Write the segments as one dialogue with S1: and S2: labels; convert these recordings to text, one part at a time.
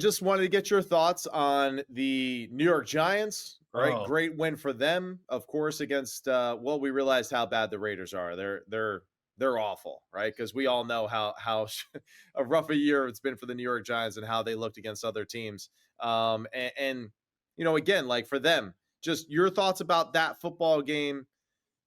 S1: just wanted to get your thoughts on the New York Giants, right?
S2: Oh,
S1: Great win for them, of course, against well, we realized how bad the Raiders are. They're awful, right? Because we all know how a rough a year it's been for the New York Giants and how they looked against other teams. And again, like for them, just your thoughts about that football game.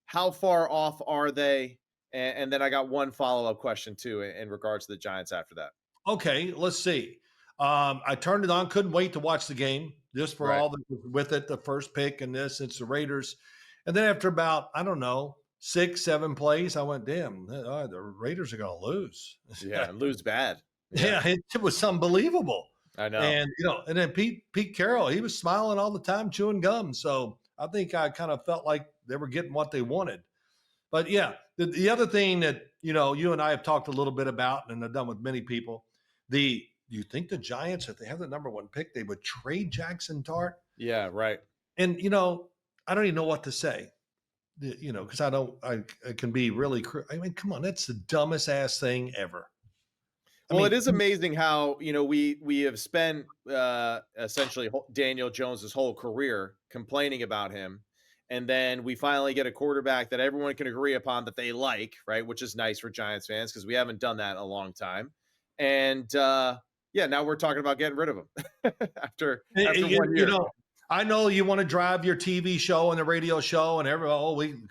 S1: How far off are they? And then I got one follow-up question too in regards to the Giants after that.
S2: okay. Let's see. I turned it on. Couldn't wait to watch the game just for
S1: Right.
S2: all the with it. The first pick and this, it's the Raiders. And then after about, I don't know, 6, 7 plays, I went, damn, the Raiders are going to lose.
S1: Yeah, and lose bad. Yeah,
S2: Yeah, it was unbelievable.
S1: I know.
S2: And then Pete Carroll, he was smiling all the time, chewing gum. So I think I kind of felt like they were getting what they wanted. But yeah, the other thing that you and I have talked a little bit about, and I've done with many people, do you think the Giants, if they have the number one pick, they would trade Jaxson Dart?
S1: Yeah, right.
S2: And I don't even know what to say. Because I can be really. I mean, come on, that's the dumbest ass thing ever. I
S1: Well, it
S2: mean,
S1: is amazing how we have spent essentially Daniel Jones's whole career complaining about him, and then we finally get a quarterback that everyone can agree upon that they like, right? Which is nice for Giants fans because we haven't done that in a long time. And yeah, now we're talking about getting rid of him after
S2: you,
S1: 1 year.
S2: I know you want to drive your TV show and the radio show and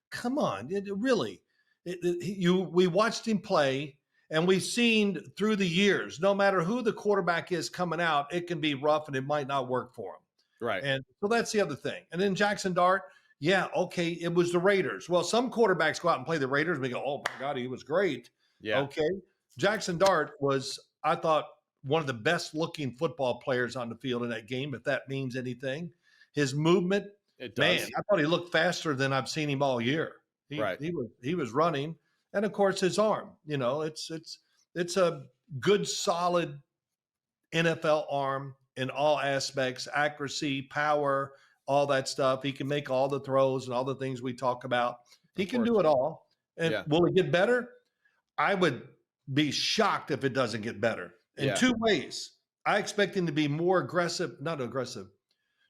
S2: come on, really. We watched him play, and we've seen through the years, no matter who the quarterback is coming out, it can be rough and it might not work for him.
S1: Right.
S2: And so that's the other thing. And then Jaxson Dart, yeah, okay, it was the Raiders. Well, some quarterbacks go out and play the Raiders and we go, oh my God, he was great.
S1: Yeah.
S2: Okay. Jaxson Dart was, I thought, one of the best looking football players on the field in that game, if that means anything. His movement,
S1: It
S2: man,
S1: does.
S2: I thought he looked faster than I've seen him all year.
S1: Right.
S2: He was running, and of course his arm. It's a good solid NFL arm in all aspects, accuracy, power, all that stuff. He can make all the throws and all the things we talk about. He
S1: Of
S2: can
S1: course.
S2: do it all. And
S1: Yeah.
S2: will it get better? I would be shocked if it doesn't get better in
S1: Yeah.
S2: two ways. I expect him to be more aggressive, not aggressive,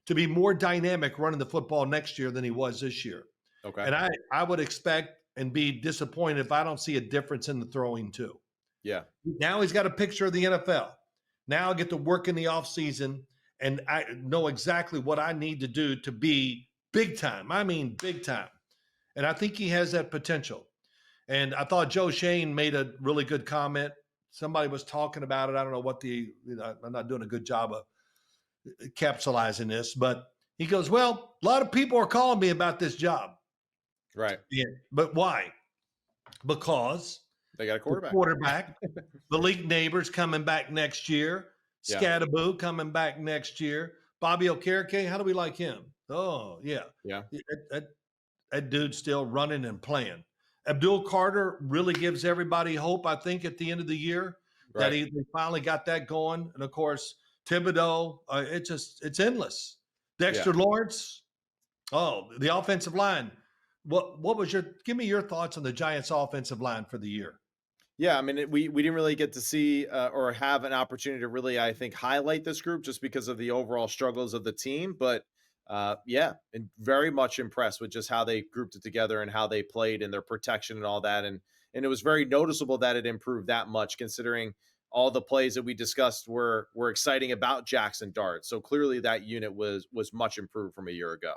S2: to be more dynamic running the football next year than he was this year.
S1: Okay.
S2: And I would expect and be disappointed if I don't see a difference in the throwing too.
S1: Yeah.
S2: Now he's got a picture of the NFL. Now I get to work in the offseason and I know exactly what I need to do to be big time. I mean, big time. And I think he has that potential. And I thought Joe Schoen made a really good comment. Somebody was talking about it. I don't know what I'm not doing a good job of capsulizing this, but he goes, well, a lot of people are calling me about this job.
S1: Right.
S2: Yeah. But why? Because
S1: They got a quarterback.
S2: Malik Neighbors coming back next year.
S1: Yeah.
S2: Scattaboo coming back next year. Bobby Okereke, how do we like him? Oh, yeah.
S1: Yeah.
S2: That dude's still running and playing. Abdul Carter really gives everybody hope, I think, at the end of the year that they finally got that going. And, of course, Thibodeau, it's endless. Dexter Lawrence, the offensive line. Give me your thoughts on the Giants' offensive line for the year.
S1: Yeah, I mean, we didn't really get to see or have an opportunity to really, I think, highlight this group just because of the overall struggles of the team. But yeah, and very much impressed with just how they grouped it together and how they played and their protection and all that. And it was very noticeable that it improved that much, considering all the plays that we discussed were exciting about Jaxson Dart. So clearly that unit was much improved from a year ago.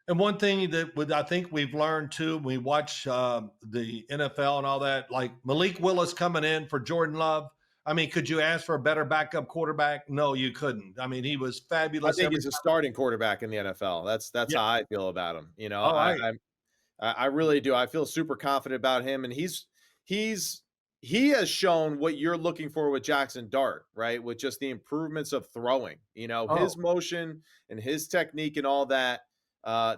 S2: And one thing that I think we've learned too, when we watch the NFL and all that, like Malik Willis coming in for Jordan Love. I mean, could you ask for a better backup quarterback? No, you couldn't. I mean, he was fabulous.
S1: I think he's a starting quarterback in the NFL. That's how I feel about him. I really do. I feel super confident about him, and he has shown what you're looking for with Jaxson Dart, right? With just the improvements of throwing, his motion and his technique and all that.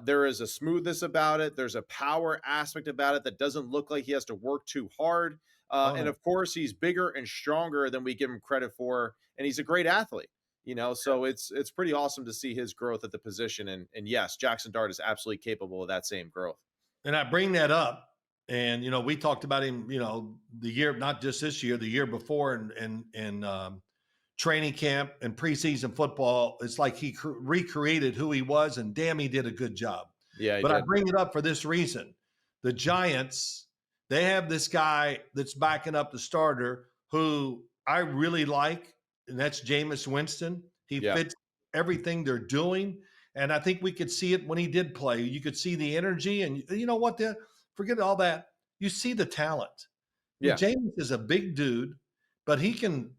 S1: There is a smoothness about it. There's a power aspect about it that doesn't look like he has to work too hard. And of course, he's bigger and stronger than we give him credit for, and he's a great athlete. So it's pretty awesome to see his growth at the position. And yes, Jaxson Dart is absolutely capable of that same growth.
S2: And I bring that up, and we talked about him, the year, not just this year, the year before, and training camp and preseason football. It's like he recreated who he was, and damn, he did a good job.
S1: Yeah, he
S2: But I
S1: did.
S2: bring it up for this reason. The Giants, they have this guy that's backing up the starter who I really like, and that's Jameis Winston. He
S1: Yeah.
S2: fits everything they're doing. And I think we could see it when he did play. You could see the energy, and you know what? Forget all that. You see the talent. I mean,
S1: Yeah.
S2: James is a big dude, but he can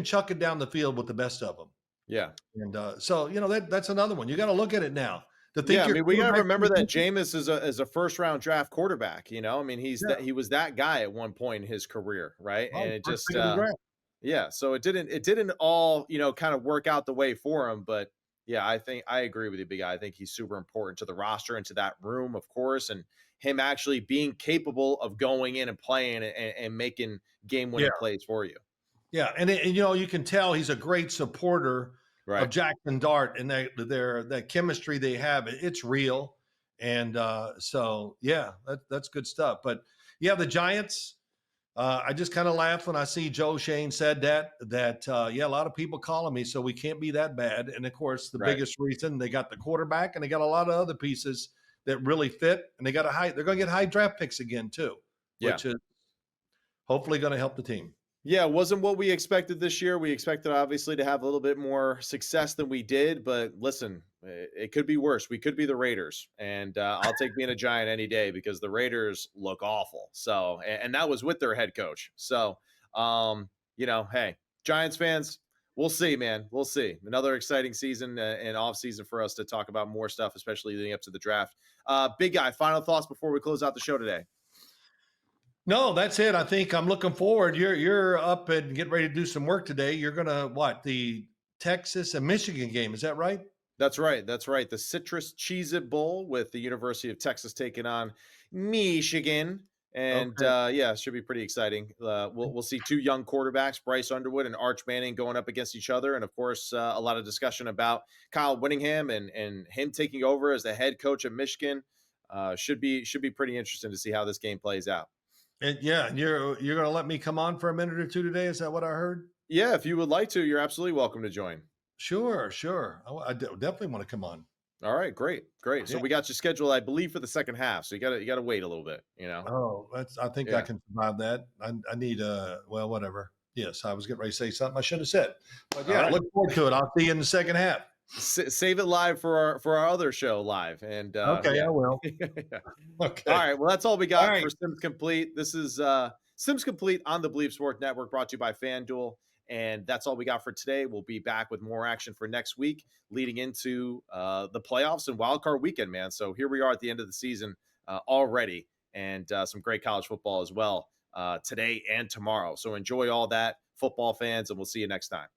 S2: chuck it down the field with the best of them.
S1: Yeah.
S2: And so, that's another one. You got to look at it now.
S1: Yeah, I mean, we gotta remember that Jameis is a first round draft quarterback. You know, I mean, he was that guy at one point in his career, right? And it just yeah, so it didn't all, kind of work out the way for him. But yeah, I agree with you, big guy. I think he's super important to the roster and to that room, of course, and him actually being capable of going in and playing and making game winning plays for you.
S2: Yeah, and you can tell he's a great supporter of Jaxson Dart, and that chemistry they have. It's real, and so yeah, that's good stuff. But yeah, the Giants. I just kind of laugh when I see Joe Schoen said that a lot of people calling me, so we can't be that bad. And of course, the biggest reason, they got the quarterback, and they got a lot of other pieces that really fit, and they're going to get high draft picks again too, which is hopefully going to help the team.
S1: Yeah, it wasn't what we expected this year. We expected, obviously, to have a little bit more success than we did. But listen, it could be worse. We could be the Raiders. And I'll take being a Giant any day because the Raiders look awful. So, and that was with their head coach. So, hey, Giants fans, we'll see, man. We'll see. Another exciting season and off season for us to talk about more stuff, especially leading up to the draft. Big guy, final thoughts before we close out the show today.
S2: No, that's it. I think I'm looking forward. You're up and getting ready to do some work today. You're gonna the Texas and Michigan game? Is that right?
S1: That's right. That's right. The Citrus Cheez-It Bowl with the University of Texas taking on Michigan, and it should be pretty exciting. We'll see two young quarterbacks, Bryce Underwood and Arch Manning, going up against each other, and of course, a lot of discussion about Kyle Whittingham and him taking over as the head coach at Michigan. Should be pretty interesting to see how this game plays out.
S2: And you're going to let me come on for a minute or two today? Is that what I heard?
S1: Yeah, if you would like to, you're absolutely welcome to join.
S2: Sure. I definitely want to come on.
S1: All right, great.
S2: Yeah.
S1: So we got you scheduled, I believe, for the second half. So you got to wait a little bit,
S2: Oh, I think I can survive that. I need whatever. Yes, I was getting ready to say something I should have said, but yeah, I look forward to it. I'll see you in the second half.
S1: Save it live for our other show live. And
S2: okay, I will.
S1: Okay. All right. Well, that's all we got for Sims Complete. This is Sims Complete on the Bleep Sport Network, brought to you by FanDuel. And that's all we got for today. We'll be back with more action for next week, leading into the playoffs and wildcard weekend, man. So here we are at the end of the season already, and some great college football as well today and tomorrow. So enjoy all that, football fans, and we'll see you next time.